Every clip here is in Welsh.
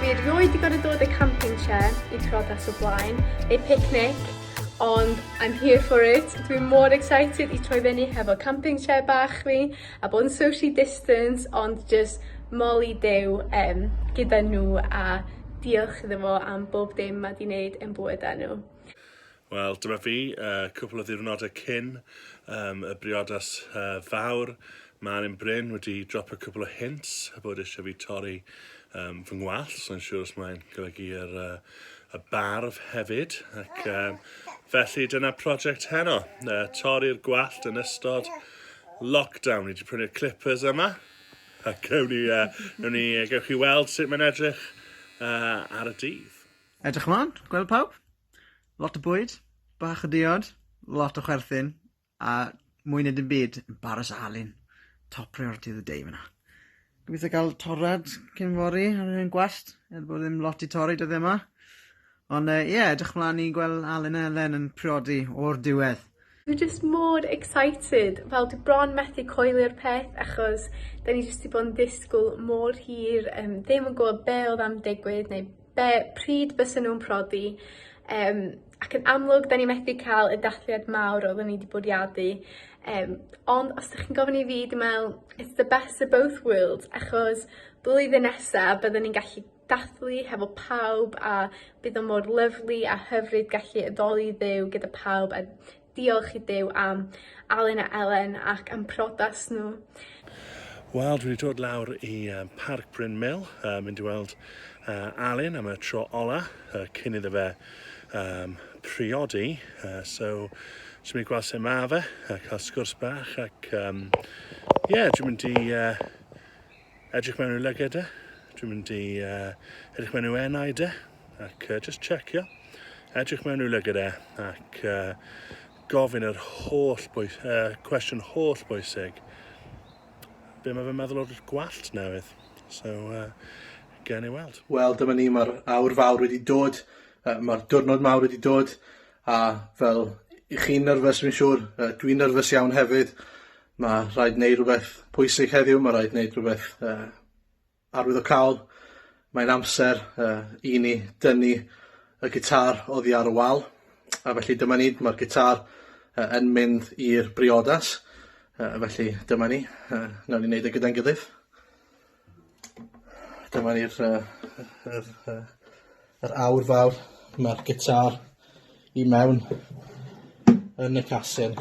Dwi rioed i gorau dod y camping chair I Briodas o blaen, neu picnic, ond I'm here for it. Dwi'n mor excited I troi fyny hefo camping chair bach fi, a bod yn social distance, ond just moli Duw gyda nhw a diolch iddo fo am bob dim mae di wneud yn bywyd nhw. Wel, dyma fi, cwpl o ddiwrnodau cyn y briodas fawr. Mae'n Bryn wedi dropo cwpl o hints a bod eisiau fi torri fy ngwall, so yn siŵr os mae'n golygu y barf hefyd. Ac felly dyna prosiect heno, torri'r gwallt yn ystod lockdown. Ni wedi prynu'r clippers yma. Ac gewch chi weld sut mae'n edrych ar y dydd. Edrych ymlaen, gweld pawb? Lot o bwyd, bach o diod, lot o chwerthin, a mwy nid yn byd yn baras Alun. Top priority of the day fyna. Gobeithio gael torrad cyn fori ar un gwallt, bod ddim lot I torri dyddi yma. Ond edrych ymlaen I gweld Alun a Elen yn priodi o'r diwedd. Dwi just mor excited, fel dwi bron methu coelio'r peth achos da ni jyst I bod yn disgwyl mor hir, ddim yn gwybod be oedd am digwydd neu pryd bysen nhw'n prodi. Ac yn amlwg da ni methu cael y dathliad mawr oedden ni wedi bwriadu. Ond os ydych chi'n gofyn I fi, dwi'n meddwl, it's the best of both worlds achos blwyddyn nesaf byddwn ni'n gallu dathlu hefo pawb a bydd o'n mor lyflu a hyfryd gallu addoli Dduw gyda pawb a diolch I Duw am Alun a Elen ac am priodas nhw. Wel, dwi wedi dod lawr I Parc Bryn Mill, mynd I weld Alun am y tro ola, cyn iddo fe priodi. So, dwi'n mynd I gweld sut ma fe, cael sgwrs bach ac dwi'n mynd I edrych mewn i'w lyged e. Dwi'n mynd I edrych mewn i'w enaid e ac just checio. Edrych mewn i'w lyged e ac gofyn yr cwestiwn holl bwysig. Be mae fe'n meddwl o'r gwallt newydd. So, gen I weld. Wel, dyma ni, mae'r awr fawr wedi dod. Mae'r diwrnod mawr wedi dod. A fel I chi'n nyrfys, fi'n siŵr, dwi'n nyrfys iawn hefyd. Mae rhaid wneud rhywbeth pwysig heddiw. Mae rhaid wneud rhywbeth arwyddocaol. Mae'n amser I ni dynnu y gitar oddi ar y wal. A felly dyma ni, mae'r gitar yn mynd i'r briodas. Felly dyma ni, nawn ni wneud y gyda'n gilydd. Dyma ni'r awr fawr, mae'r gitar I mewn yn y casyn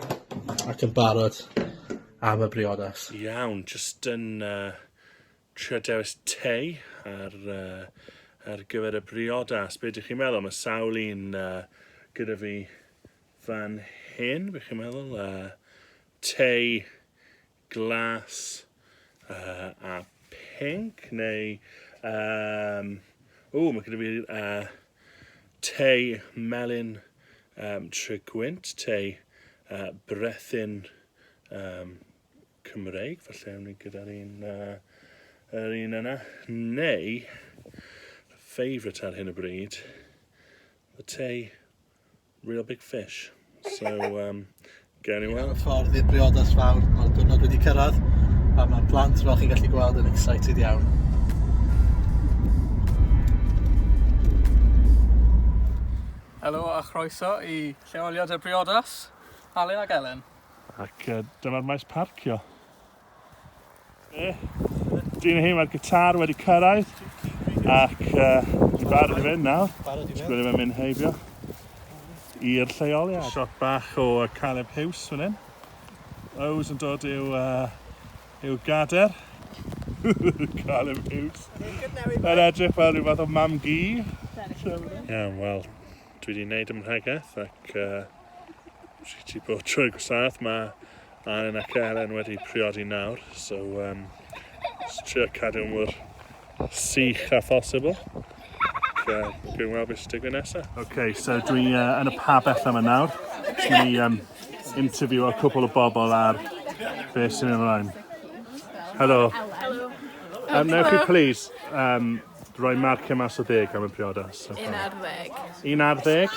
ac yn barod am y briodas. Iawn, jyst yn trio dewis tei ar gyfer y briodas. Be ydych chi'n meddwl? Mae sawl un gyda fi fan hyn, bych chi'n meddwl? Tei, glas a pink, neu mae gyda fi tei melyn trigwynt, tei brethyn Cymreig, falle ewn ni gyda'r un yna, neu favourite ar hyn o bryd, y tei real big fish. So, gen I weld. Ffordd i'r briodas fawr, mae'r diwrnod wedi cyrraedd, a mae'r plant fel chi'n gallu gweld yn excited iawn. Helo a chroeso I lleoliad y briodas, Alun ac Elen. Ac dyma'r maes parcio. Dwi'n hyn, mae'r gitar wedi cyrraedd, ac dwi'n barod I fynd nawr. Sgwyddo fe'n mynd heibio i'r lleoliad. Shot bach o Caleb Hughes fan hyn. Ows yn dod i'w gader. Caleb Hughes. Yn edrych fel rhyw fath o mam gi. Iawn, wel, dwi wedi gwneud ymrhegaeth ac ti bod trwy'r gwasanaeth. Mae Alun ac Elen wedi priodi nawr. So, trio cadw mor sych a phosibl. Dwi'n weld beth sy'n digwydd nesaf. OK, so dwi yn y pabell yma nawr. Dwi'n interview a cwpl o bobl ar beth sy'n ymlaen. Helo. Helo. Newch chi please rhoi marcio mas o 10 am y briodas. 11. 11?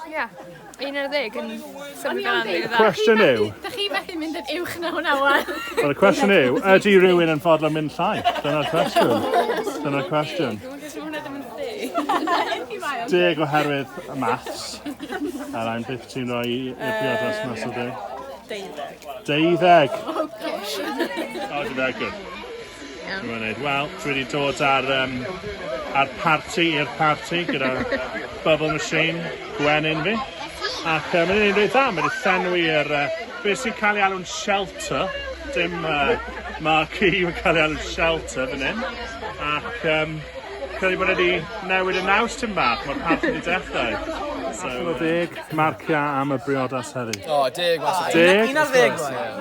Ie, 11 yn symud gan dda. Cwestiwn yw... Dych chi methu mynd yn uwch na hwnna wan? Wel, y cwestiwn yw, ydy rhywun yn fodlon mynd llai? Dyna'r cwestiwn. Dyna'r cwestiwn. Dwi'n gwybod hwnna ddim yn 10 oherwydd y maths. Alain, beth ti'n rhoi i'r briodas mas o 10? 12. Oh, gosh. Oh, very good. Wel, dwi wedi dod ar party i'r party gyda bubble machine gwenyn fi. Ac mae'n un rhaid dda, mae'n llenwi'r beth sy'n cael ei alw'n shelter. Dim marquee, mae'n cael ei alw'n shelter fan hyn. Ac credu bod wedi newid y naws tym bach, mae'r party wedi dechrau. So, 10 marcia am y briodas heddi. O, 10 mas o 10? 1 ar 10.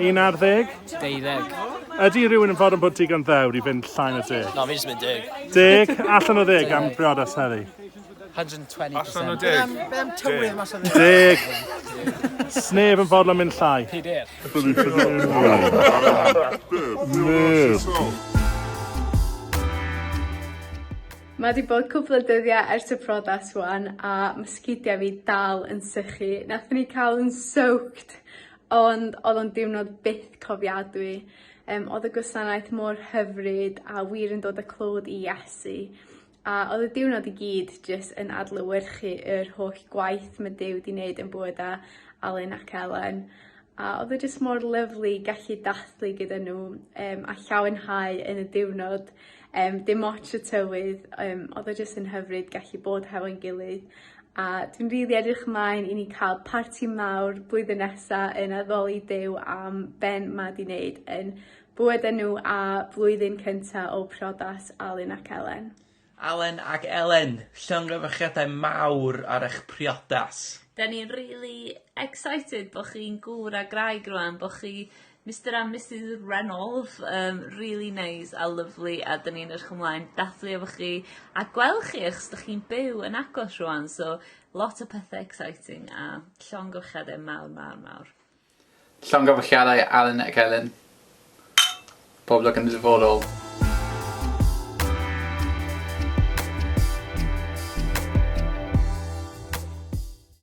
1 ar 10? 12. Ydy rhywun yn fod yn bod digon ddewr i fynd llain o 10? No, fi jyst mynd 10. 10? Allan o 10 am briodas heddi? 120%. Allan o 10. Be am tywydd mas o 10? 10. Sneb yn fodlon mynd llai. Peter. Mae wedi bod cwbl o dyddiau ers y priodas wan a mae sgidiau fi dal yn sychu. Nathon ni cael yn soaked, ond oedd o'n diwrnod byth cofiadwy. Oedd y gwasanaeth mor hyfryd a wir yn dod y clod i Iesu. A oedd y diwrnod i gyd jyst yn adlewyrchu yr holl gwaith mae Duw wedi wneud yn bywyd Alun ac Elen. A oedd e jyst mor lyflu gallu dathlu gyda nhw a llawenhau yn y diwrnod. Dim ots y tywydd, oedd e jyst yn hyfryd gallu bod hefo'n gilydd. A dwi'n rili edrych ymlaen i ni cael parti mawr blwyddyn nesaf yn addoli Duw am ben mae wedi wneud yn bywyd nhw a blwyddyn cyntaf o priodas Alun ac Elen. Alun ac Elen, llongyfarchiadau mawr ar eich priodas. Da ni'n really excited bod chi'n gŵr a graig rwan, bod chi Mr and Mrs Reynolds, really nice a lovely, a da ni'n edrych ymlaen dathlu efo chi a gweld chi achos da chi'n byw yn agos rwan, so lot o pethau exciting a llongyfarchiadau mawr. Llongyfarchiadau Alun ac Elen. Pob lwc yn y dyfodol.